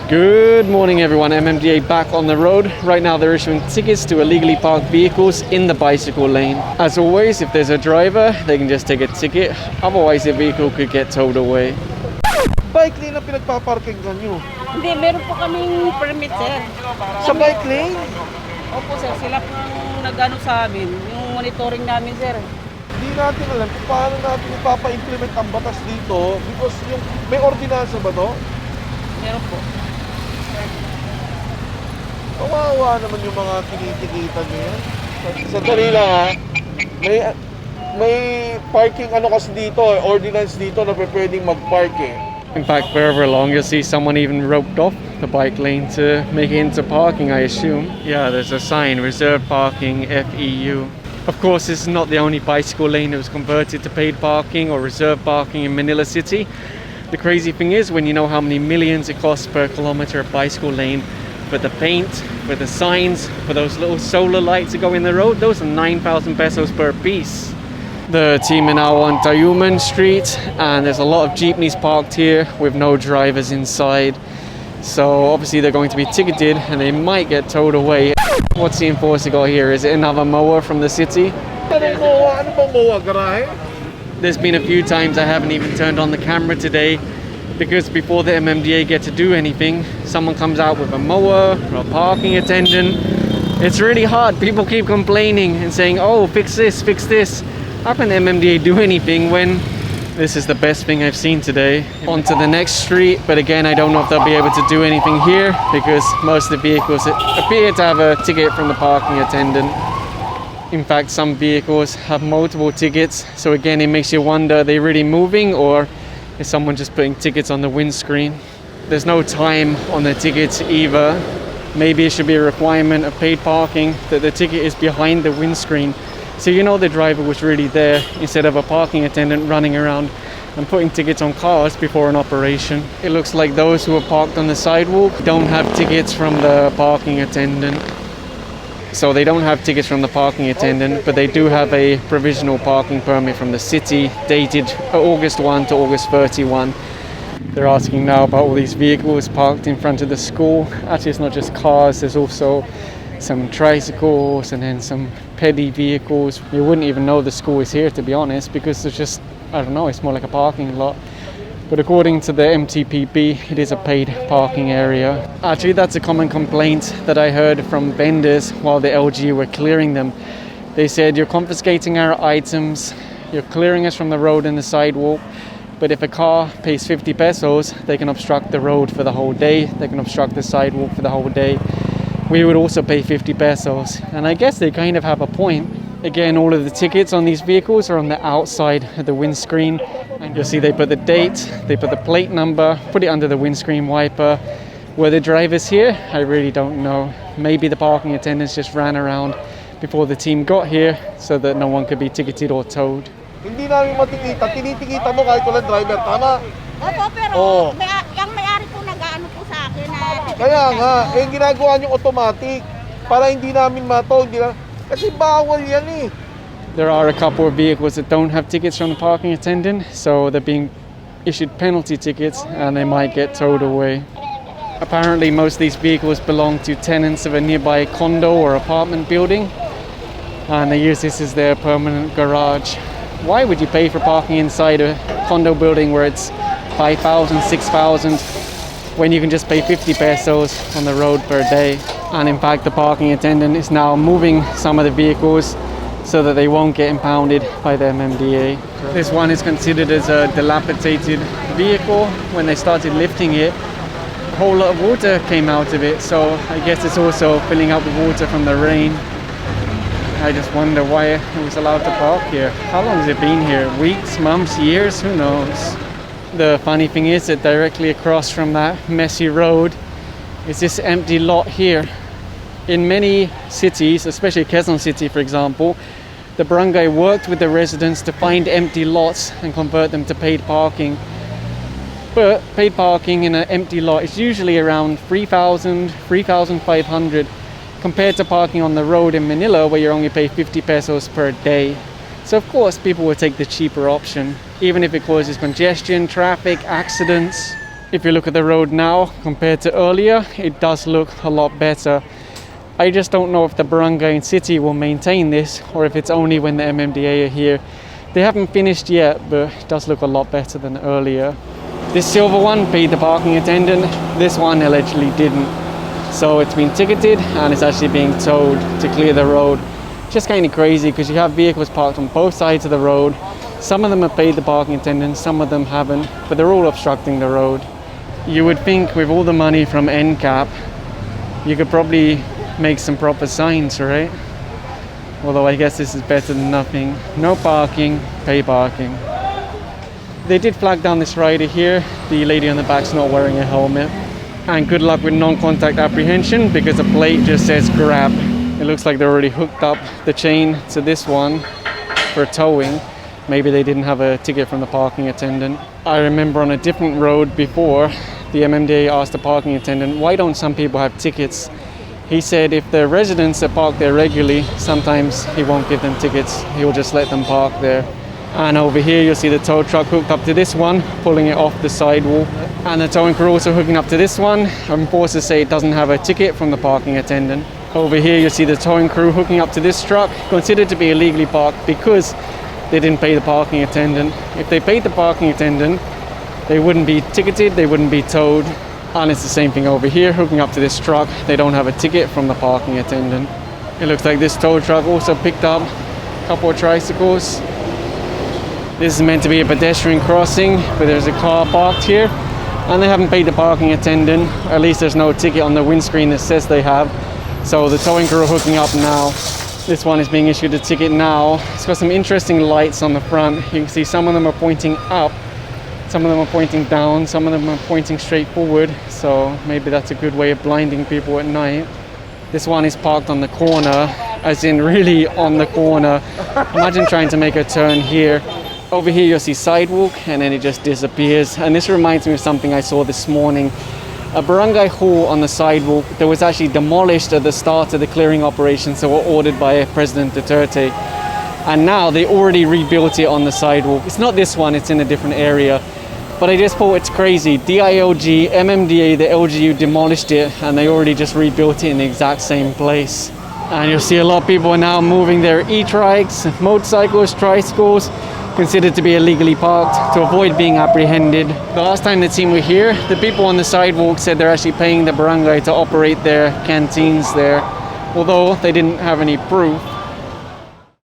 Good morning everyone, MMDA back on the road. Right now they're issuing tickets to illegally parked vehicles in the bicycle lane. As always, if there's a driver, they can just take a ticket. Otherwise, the vehicle could get towed away. Bike lane ang pinagpaparking nyo? Hindi, meron po kaming permit, sir. Sa bike lane? Opo, sir. Sila pong nag-ano sa amin, yung monitoring namin, sir. Hindi natin alam kung paano natin ipapa-implement ang batas dito because yung may ordinansa ba to? Meron po. Kawawa naman yung mga kinikikitan nyo yan. Sandali lang ha. May parking ano kasi dito, ordinance dito na pwedeng mag-park eh. In fact, wherever along, you'll see someone even roped off the bike lane to make it into parking, I assume. Yeah, there's a sign, reserved parking, FEU. Of course, this is not the only bicycle lane that was converted to paid parking or reserved parking in Manila City. The crazy thing is, when you know how many millions it costs per kilometer of bicycle lane, for the paint, for the signs, for those little solar lights that go in the road, those are 9,000 pesos per piece. The team are now on Tayuman Street and there's a lot of jeepneys parked here with no drivers inside. So obviously they're going to be ticketed and they might get towed away. What's the enforcer got here? Is it another mower from the city? Ano bang mowa? Garahe? There's been a few times I haven't even turned on the camera today because before the MMDA get to do anything, someone comes out with a mower or a parking attendant. It's really hard. People keep complaining and saying, oh, fix this, fix this. How can the MMDA do anything when this is the best thing I've seen today? On to the next street, but again, I don't know if they'll be able to do anything here because most of the vehicles appear to have a ticket from the parking attendant. In fact, some vehicles have multiple tickets, so again, it makes you wonder, are they really moving or is someone just putting tickets on the windscreen? There's no time on the tickets either. Maybe it should be a requirement of paid parking that the ticket is behind the windscreen, so you know the driver was really there instead of a parking attendant running around and putting tickets on cars before an operation. It looks like those who are parked on the sidewalk don't have tickets from the parking attendant. So they don't have tickets from the parking attendant, but they do have a provisional parking permit from the city dated August 1 to August 31. They're asking now about all these vehicles parked in front of the school. Actually, it's not just cars, there's also some tricycles and then some petty vehicles. You wouldn't even know the school is here, to be honest, because it's just, I don't know, it's more like a parking lot. But according to the MTPP, it is a paid parking area. Actually, that's a common complaint that I heard from vendors while the LG were clearing them. They said, you're confiscating our items, you're clearing us from the road and the sidewalk, but if a car pays 50 pesos, they can obstruct the road for the whole day, they can obstruct the sidewalk for the whole day. We would also pay 50 pesos. And I guess they kind of have a point. Again, all of the tickets on these vehicles are on the outside of the windscreen. And you'll see they put the date, they put the plate number, put it under the windscreen wiper. Were the drivers here? I really don't know. Maybe the parking attendants just ran around before the team got here so that no one could be ticketed or towed. Hindi namin matikita, tinitikita mo kahit walang driver, tama? Opo, pero yung may-ari po nag-ano po sa akin na... Kaya nga, ginagawa nyo automatic para hindi namin mato, kasi bawal yan eh. There are a couple of vehicles that don't have tickets from the parking attendant, so they're being issued penalty tickets and they might get towed away. Apparently most of these vehicles belong to tenants of a nearby condo or apartment building and they use this as their permanent garage. Why would you pay for parking inside a condo building where it's 5,000, 6,000 when you can just pay 50 pesos on the road per day? And in fact, the parking attendant is now moving some of the vehicles so that they won't get impounded by the MMDA. This one is considered as a dilapidated vehicle. When they started lifting it, a whole lot of water came out of it, so I guess it's also filling up with water from the rain. I just wonder why it was allowed to park here. How long has it been here? Weeks, months, years? Who knows? The funny thing is that directly across from that messy road is this empty lot here. In many cities, especially Quezon City for example, the barangay worked with the residents to find empty lots and convert them to paid parking. But paid parking in an empty lot is usually around 3,000, 3,500 compared to parking on the road in Manila where you only pay 50 pesos per day. So of course people will take the cheaper option, even if it causes congestion, traffic, accidents. If you look at the road now compared to earlier, it does look a lot better. I just don't know if the barangay and city will maintain this or if it's only when the MMDA are here. They haven't finished yet, but it does look a lot better than earlier. This silver one paid the parking attendant, this one allegedly didn't. So it's been ticketed and it's actually being towed to clear the road. Just kind of crazy because you have vehicles parked on both sides of the road. Some of them have paid the parking attendant, some of them haven't, but they're all obstructing the road. You would think with all the money from NCAP, you could probably make some proper signs, right? Although I guess this is better than nothing. No parking, pay parking. They did flag down this rider here. The lady on the back's not wearing a helmet. And good luck with non-contact apprehension because the plate just says grab. It looks like they already hooked up the chain to this one for towing. Maybe they didn't have a ticket from the parking attendant. I remember on a different road before, the MMDA asked the parking attendant, why don't some people have tickets? He said if the residents are parked there regularly, sometimes he won't give them tickets. He'll just let them park there. And over here you'll see the tow truck hooked up to this one, pulling it off the sidewalk. And the towing crew also hooking up to this one. Enforcers say it doesn't have a ticket from the parking attendant. Over here you'll see the towing crew hooking up to this truck, considered to be illegally parked because they didn't pay the parking attendant. If they paid the parking attendant, they wouldn't be ticketed, they wouldn't be towed. And it's the same thing over here, hooking up to this truck. They don't have a ticket from the parking attendant. It looks like this tow truck also picked up a couple of tricycles. This is meant to be a pedestrian crossing, but there's a car parked here. And they haven't paid the parking attendant. At least there's no ticket on the windscreen that says they have. So the towing crew are hooking up now. This one is being issued a ticket now. It's got some interesting lights on the front. You can see some of them are pointing up. Some of them are pointing down, some of them are pointing straight forward, so maybe that's a good way of blinding people at night. This one is parked on the corner, as in really on the corner. Imagine trying to make a turn here. Over here you'll see sidewalk and then it just disappears. And this reminds me of something I saw this morning. A barangay hall on the sidewalk that was actually demolished at the start of the clearing operations that were ordered by President Duterte. And now they already rebuilt it on the sidewalk. It's not this one, it's in a different area. But I just thought it's crazy. DILG, MMDA, the LGU demolished it and they already just rebuilt it in the exact same place. And you'll see a lot of people are now moving their e-trikes, motorcycles, tricycles, considered to be illegally parked to avoid being apprehended. The last time the team were here, the people on the sidewalk said they're actually paying the barangay to operate their canteens there, although they didn't have any proof.